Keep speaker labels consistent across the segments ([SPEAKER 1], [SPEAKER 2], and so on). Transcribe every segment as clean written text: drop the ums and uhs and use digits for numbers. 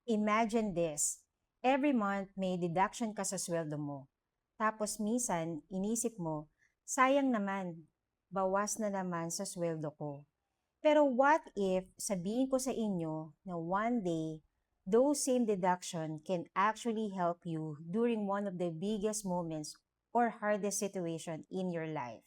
[SPEAKER 1] Imagine this. Every month may deduction ka sa sweldo mo. Tapos minsan, inisip mo, sayang naman, bawas na naman sa sweldo ko. Pero what if sabihin ko sa inyo na one day, those same deduction can actually help you during one of the biggest moments or hardest situation in your life.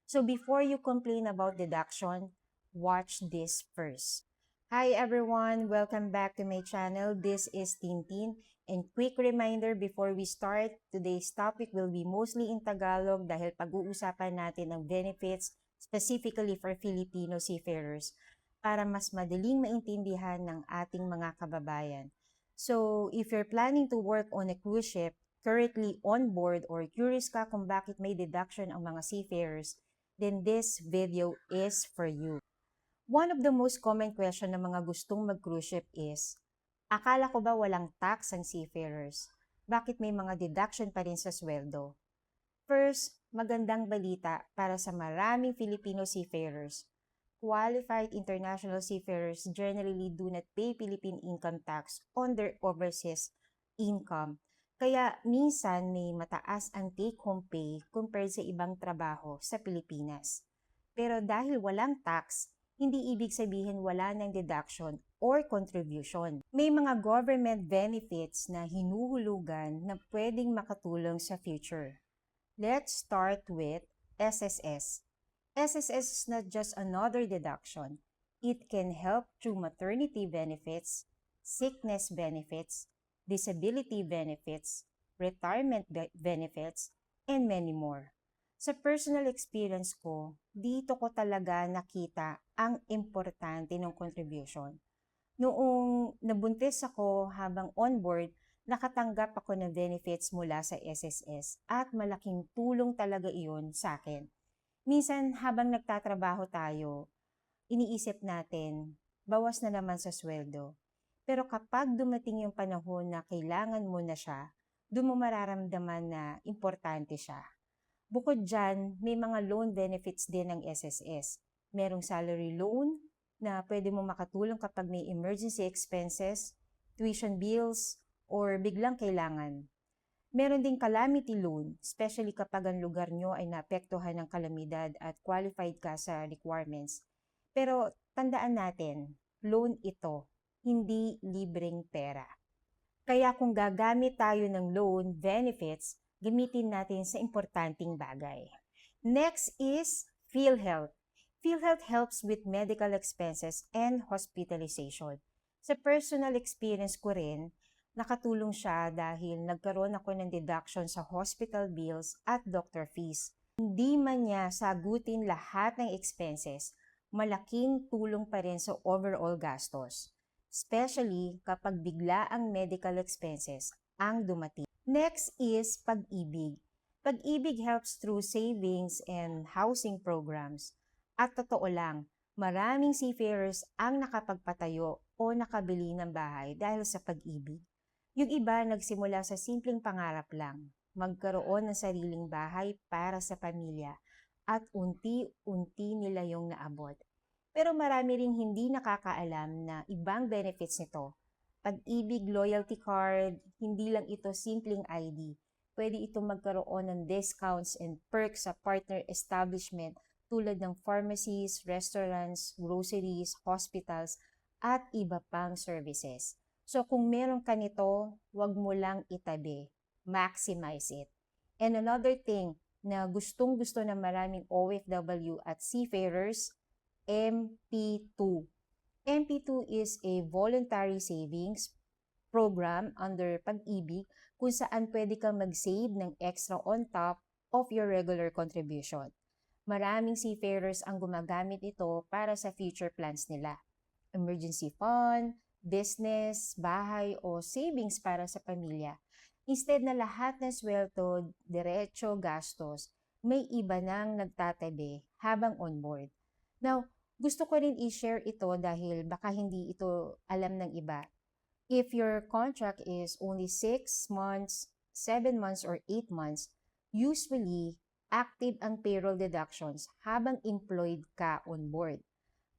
[SPEAKER 1] So before you complain about deduction, watch this first. Hi everyone, welcome back to my channel. This is Tintin. And quick reminder before we start, today's topic will be mostly in Tagalog dahil pag-uusapan natin ang benefits specifically for Filipino seafarers para mas madaling maintindihan ng ating mga kababayan. So, if you're planning to work on a cruise ship, currently on board or curious ka kung bakit may deduction ang mga seafarers, then this video is for you. One of the most common question ng mga gustong mag-cruise ship is, akala ko ba walang tax ang seafarers? Bakit may mga deduction pa rin sa sweldo? First, magandang balita para sa maraming Filipino seafarers. Qualified international seafarers generally do not pay Philippine income tax on their overseas income. Kaya minsan may mataas ang take-home pay compared sa ibang trabaho sa Pilipinas. Pero dahil walang tax, hindi ibig sabihin wala ng deduction or contribution. May mga government benefits na hinuhulugan na pwedeng makatulong sa future. Let's start with SSS. SSS is not just another deduction. It can help through maternity benefits, sickness benefits, disability benefits, retirement benefits, and many more. Sa personal experience ko, dito ko talaga nakita ang importante ng contribution. Noong nabuntis ako habang on board, nakatanggap ako ng benefits mula sa SSS at malaking tulong talaga iyon sa akin. Minsan habang nagtatrabaho tayo, iniisip natin, bawas na naman sa sweldo. Pero kapag dumating yung panahon na kailangan mo na siya, doon mo mararamdaman na importante siya. Bukod dyan, may mga loan benefits din ng SSS. Merong salary loan na pwede mo makatulong kapag may emergency expenses, tuition bills, or biglang kailangan. Meron ding calamity loan, especially kapag ang lugar nyo ay naapektuhan ng kalamidad at qualified ka sa requirements. Pero tandaan natin, loan ito, hindi libreng pera. Kaya kung gagamit tayo ng loan benefits, gamitin natin sa importanteng bagay. Next is PhilHealth. PhilHealth helps with medical expenses and hospitalization. Sa personal experience ko rin, nakatulong siya dahil nagkaroon ako ng deduction sa hospital bills at doctor fees. Hindi man niya sagutin lahat ng expenses, malaking tulong pa rin sa overall gastos. Especially kapag bigla ang medical expenses ang dumating. Next is Pag-ibig. Pag-ibig helps through savings and housing programs. At totoo lang, maraming seafarers ang nakapagpatayo o nakabili ng bahay dahil sa Pag-ibig. Yung iba nagsimula sa simpleng pangarap lang, magkaroon ng sariling bahay para sa pamilya at unti-unti nila yung naabot. Pero marami ring hindi nakakaalam na ibang benefits nito. Pag-ibig loyalty card, hindi lang ito simpleng ID. Pwede itong magkaroon ng discounts and perks sa partner establishment tulad ng pharmacies, restaurants, groceries, hospitals, at iba pang services. So kung meron ka nito, wag mo lang itabi. Maximize it. And another thing na gustong-gusto ng maraming OFW at seafarers, MP2. MP2 is a voluntary savings program under Pag-ibig kung saan pwede kang mag-save ng extra on top of your regular contribution. Maraming seafarers ang gumagamit ito para sa future plans nila. Emergency fund, business, bahay o savings para sa pamilya. Instead na lahat ng sweldo, diretso gastos, may iba nang nagtatabi habang on board. Now, gusto ko rin i-share ito dahil baka hindi ito alam ng iba. If your contract is only 6 months, 7 months, or 8 months, usually active ang payroll deductions habang employed ka on board.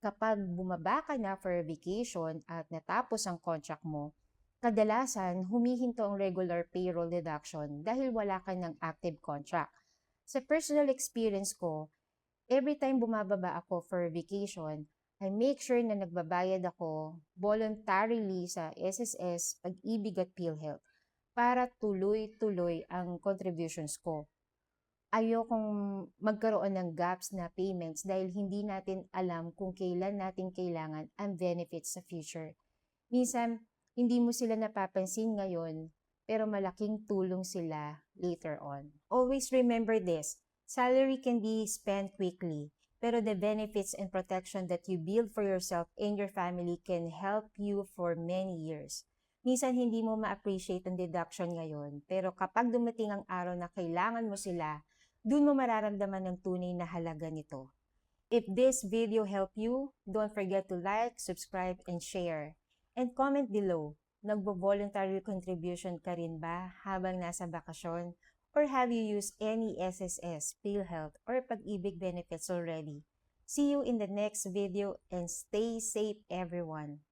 [SPEAKER 1] Kapag bumaba ka na for vacation at natapos ang contract mo, Kadalasan, humihinto ang regular payroll deduction dahil wala ka ng active contract. Sa personal experience ko, every time bumababa ako for vacation, I make sure na nagbabayad ako voluntarily sa SSS, Pag-ibig at PhilHealth para tuloy-tuloy ang contributions ko. Ayokong magkaroon ng gaps na payments dahil hindi natin alam kung kailan natin kailangan ang benefits sa future. Minsan, hindi mo sila napapansin ngayon, pero malaking tulong sila later on. Always remember this, salary can be spent quickly, pero the benefits and protection that you build for yourself and your family can help you for many years. Minsan hindi mo ma-appreciate ang deduction ngayon, pero kapag dumating ang araw na kailangan mo sila, dun mo mararamdaman ng tunay na halaga nito. If this video helped you, don't forget to like, subscribe, and share. And comment below, nagbo-voluntary contribution ka rin ba habang nasa bakasyon? Or have you used any SSS, PhilHealth, or Pag-ibig benefits already? See you in the next video and stay safe everyone!